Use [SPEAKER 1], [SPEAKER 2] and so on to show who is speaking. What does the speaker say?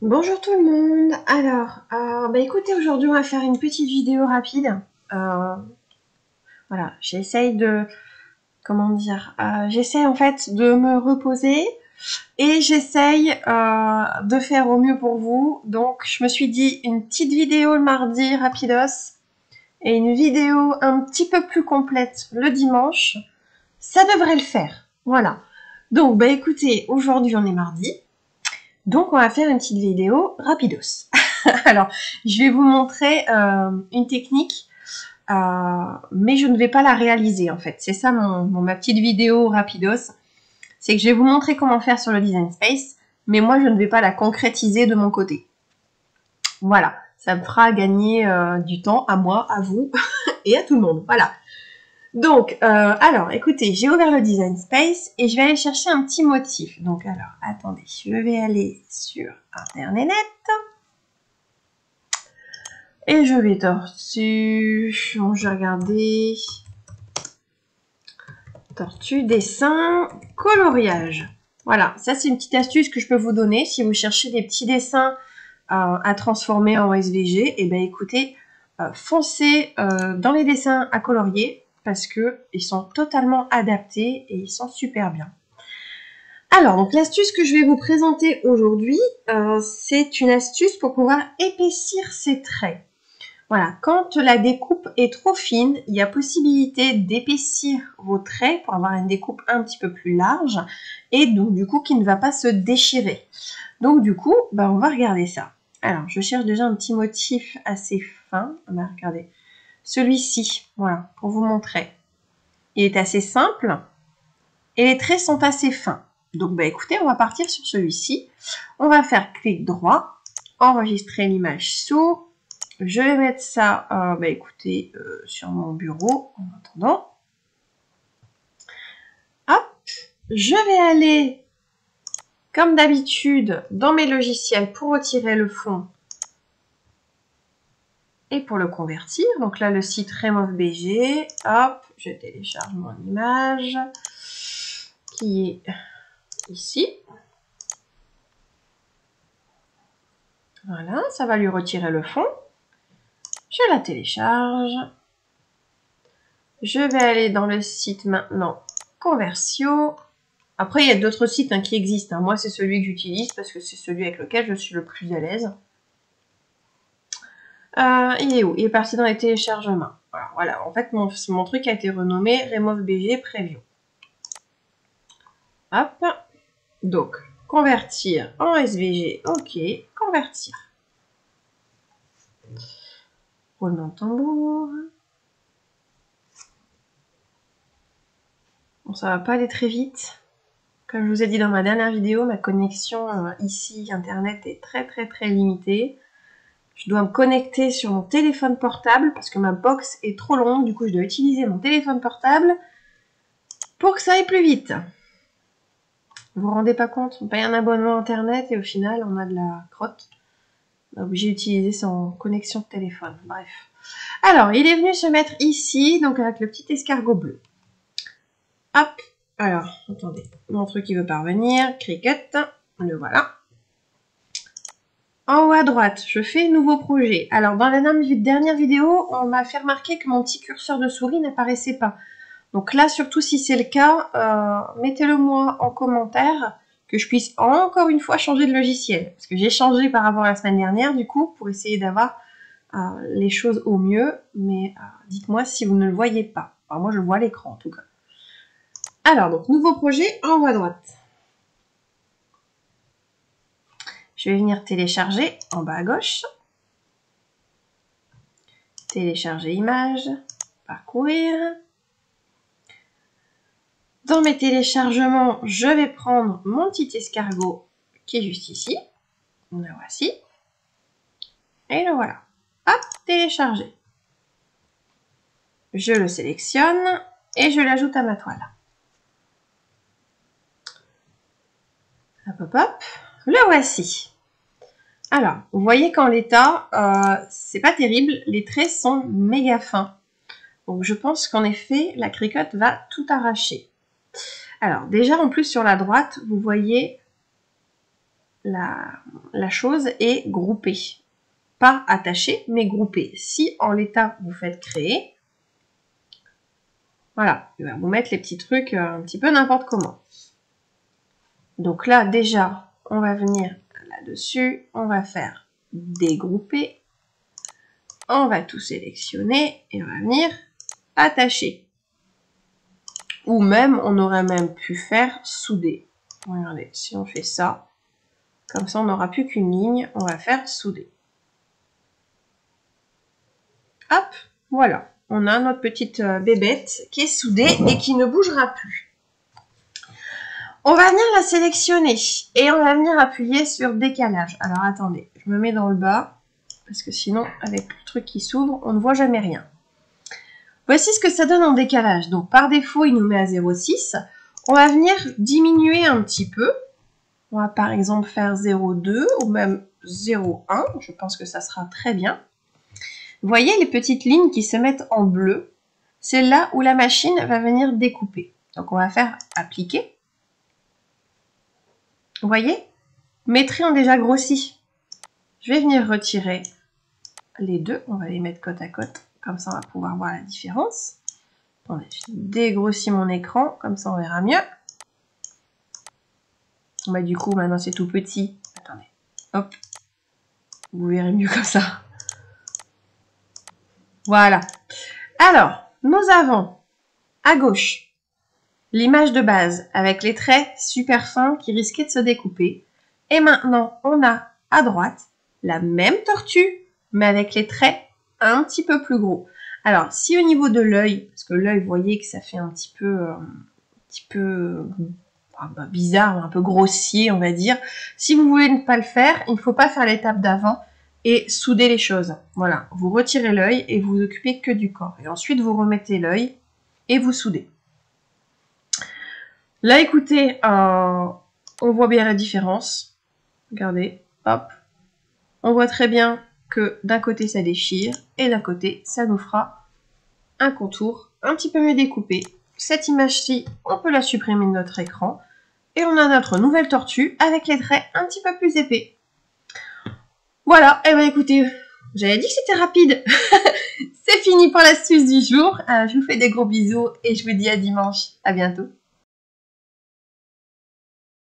[SPEAKER 1] Bonjour tout le monde. Alors, écoutez, aujourd'hui on va faire une petite vidéo rapide. Voilà, j'essaye de, j'essaye en fait de me reposer et j'essaye de faire au mieux pour vous. Donc, je me suis dit une petite vidéo le mardi rapidos et une vidéo un petit peu plus complète le dimanche. Ça devrait le faire. Voilà. Donc, écoutez, aujourd'hui on est mardi. Donc, on va faire une petite vidéo rapidos. Alors, je vais vous montrer une technique, mais je ne vais pas la réaliser en fait. C'est ça ma petite vidéo rapidos. C'est que je vais vous montrer comment faire sur le Design Space, mais moi, je ne vais pas la concrétiser de mon côté. Voilà, ça me fera gagner du temps à moi, à vous et à tout le monde. Voilà. Donc, alors, écoutez, j'ai ouvert le Design Space et je vais aller chercher un petit motif. Donc, alors, attendez, je vais aller sur Internet et je vais dessus. Bon, je vais regarder. Tortue, dessin, coloriage. Voilà, ça c'est une petite astuce que je peux vous donner si vous cherchez des petits dessins à transformer en SVG. Et ben écoutez, foncez dans les dessins à colorier parce que ils sont totalement adaptés et ils sont super bien. Alors, donc l'astuce que je vais vous présenter aujourd'hui, c'est une astuce pour pouvoir épaissir ses traits. Voilà, quand la découpe est trop fine, il y a possibilité d'épaissir vos traits pour avoir une découpe un petit peu plus large et donc du coup qui ne va pas se déchirer. Donc du coup, on va regarder ça. Alors, je cherche déjà un petit motif assez fin. On va regarder celui-ci, voilà, pour vous montrer. Il est assez simple et les traits sont assez fins. Donc écoutez, on va partir sur celui-ci. On va faire clic droit, enregistrer l'image sous. Je vais mettre ça, écoutez, sur mon bureau en attendant. Hop, je vais aller, comme d'habitude, dans mes logiciels pour retirer le fond et pour le convertir. Donc là, le site RemoveBG. Hop, je télécharge mon image qui est ici. Voilà, ça va lui retirer le fond. Je la télécharge. Je vais aller dans le site maintenant Conversio. Après, il y a d'autres sites qui existent. Moi, c'est celui que j'utilise parce que c'est celui avec lequel je suis le plus à l'aise. Il est où? Il est parti dans les téléchargements. Voilà. En fait, mon truc a été renommé RemoveBG Preview. Hop. Donc, convertir en SVG. Ok. Convertir. Roulement de tambour. Bon, ça va pas aller très vite. Comme je vous ai dit dans ma dernière vidéo, ma connexion ici, Internet, est très limitée. Je dois me connecter sur mon téléphone portable parce que ma box est trop longue. Du coup, je dois utiliser mon téléphone portable pour que ça aille plus vite. Vous vous rendez pas compte? On paye un abonnement Internet et au final, on a de la crotte. On est obligé d'utiliser son connexion de téléphone. Bref. Alors, il est venu se mettre ici, donc avec le petit escargot bleu. Hop. Alors, attendez. Mon truc, il veut pas revenir. Cricut. Le voilà. En haut à droite, je fais nouveau projet. Alors, dans la dernière vidéo, on m'a fait remarquer que mon petit curseur de souris n'apparaissait pas. Donc là, surtout si c'est le cas, mettez-le moi en commentaire, que je puisse encore une fois changer de logiciel. Parce que j'ai changé par rapport à la semaine dernière, du coup, pour essayer d'avoir les choses au mieux. Mais dites-moi si vous ne le voyez pas. Alors moi, je vois l'écran en tout cas. Alors, donc, nouveau projet en haut à droite. Je vais venir télécharger en bas à gauche. Télécharger image. Parcourir. Dans mes téléchargements, je vais prendre mon petit escargot qui est juste ici. Le voici. Et le voilà. Hop, télécharger. Je le sélectionne et je l'ajoute à ma toile. Hop, hop, hop. Le voici. Alors, vous voyez qu'en l'état, c'est pas terrible. Les traits sont méga fins. Donc, je pense qu'en effet, la Cricut va tout arracher. Alors, déjà, en plus, sur la droite, vous voyez la chose est groupée. Pas attachée, mais groupée. Si en l'état vous faites créer, voilà, il va vous mettre les petits trucs un petit peu n'importe comment. Donc là, déjà, on va venir là-dessus, on va faire dégrouper, on va tout sélectionner et on va venir attacher. Ou même, on aurait même pu faire souder. Regardez, si on fait ça, comme ça on n'aura plus qu'une ligne, on va faire souder. Hop, voilà, on a notre petite bébête qui est soudée et qui ne bougera plus. On va venir la sélectionner et on va venir appuyer sur décalage. Alors attendez, je me mets dans le bas parce que sinon avec le truc qui s'ouvre, on ne voit jamais rien. Voici ce que ça donne en décalage. Donc par défaut, il nous met à 0,6. On va venir diminuer un petit peu. On va par exemple faire 0,2 ou même 0,1. Je pense que ça sera très bien. Vous voyez les petites lignes qui se mettent en bleu? C'est là où la machine va venir découper. Donc on va faire appliquer. Vous voyez? Mes traits ont déjà grossi. Je vais venir retirer les deux. On va les mettre côte à côte. Comme ça, on va pouvoir voir la différence. Attendez, je dégrossis mon écran. Comme ça, on verra mieux. Bah, du coup, maintenant, c'est tout petit. Attendez. Hop. Vous verrez mieux comme ça. Voilà. Alors, nous avons à gauche l'image de base avec les traits super fins qui risquaient de se découper. Et maintenant, on a à droite la même tortue, mais avec les traits un petit peu plus gros. Alors, si au niveau de l'œil, parce que l'œil, vous voyez que ça fait un petit peu bizarre, un peu grossier, on va dire. Si vous voulez ne pas le faire, il ne faut pas faire l'étape d'avant et souder les choses. Voilà, vous retirez l'œil et vous vous occupez que du corps. Et ensuite, vous remettez l'œil et vous soudez. Là, écoutez, on voit bien la différence. Regardez, hop. On voit très bien que d'un côté, ça déchire et d'un côté, ça nous fera un contour un petit peu mieux découpé. Cette image-ci, on peut la supprimer de notre écran. Et on a notre nouvelle tortue avec les traits un petit peu plus épais. Voilà, et bien écoutez, j'avais dit que c'était rapide. C'est fini pour l'astuce du jour. Je vous fais des gros bisous et je vous dis à dimanche. À bientôt.